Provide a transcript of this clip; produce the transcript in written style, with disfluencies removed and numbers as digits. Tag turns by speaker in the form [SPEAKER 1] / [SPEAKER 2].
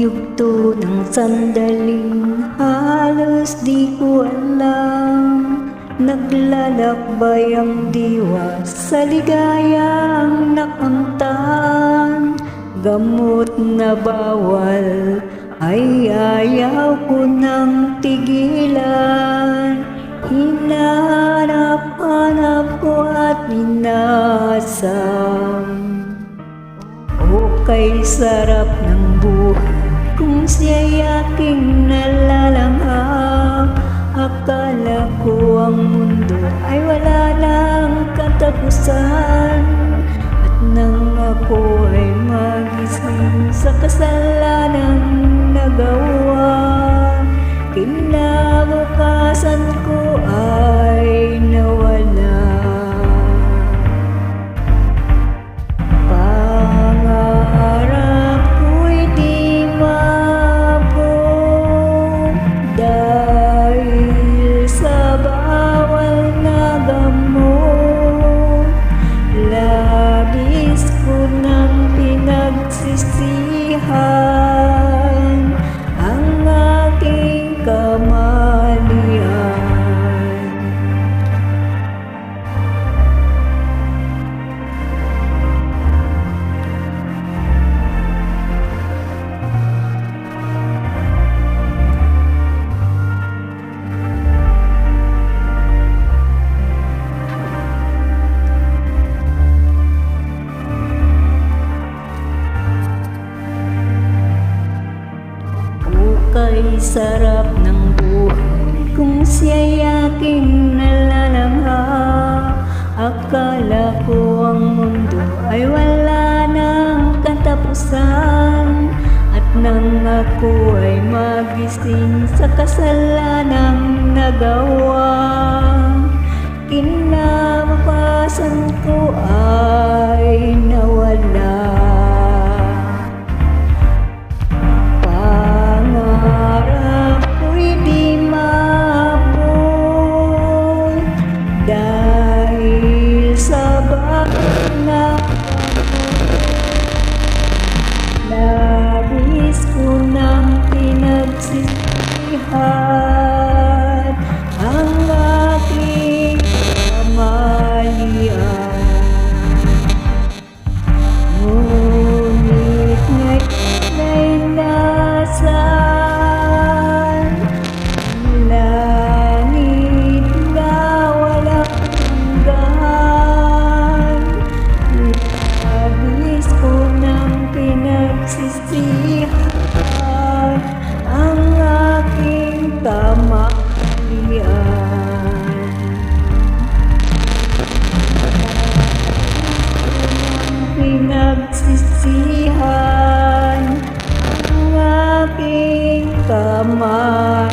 [SPEAKER 1] Yugto ng sandaling halos di ko alam. Naglalakbay ang diwa sa ligayang nakamtan. Gamot na bawal ay ayaw ko nang tigilan. Hinahanap-hanap ko at minasam. Okay, sarap ng buhay kung siya'y aking nalalanghap. Akala ko ang mundo ay wala ng katapusan. At nang ako ay magising sa kasalanang nagawa, kinabukasan ko ay nawala. Pangarap ko'y di maabot dahil sa bawal na gamot. Labis ko nang pinagsisihan ang aking kamalian. Kay sarap ng buhay kung siya'y aking nalalanghap. Akala ko ang mundo ay wala ng katapusan. At nang ako ay magising sa kasalanang nagawa, kinabukasan ko ay nawala. Dahil sa bawal na labis ko nang pinagsisihan ang aking kamalian. Ngunit ngayon ay nasaan langit na walang hanggan. Labis ko nang pinagsisihan ang aking kamalian. Pinagsisihan ang aking kamalian.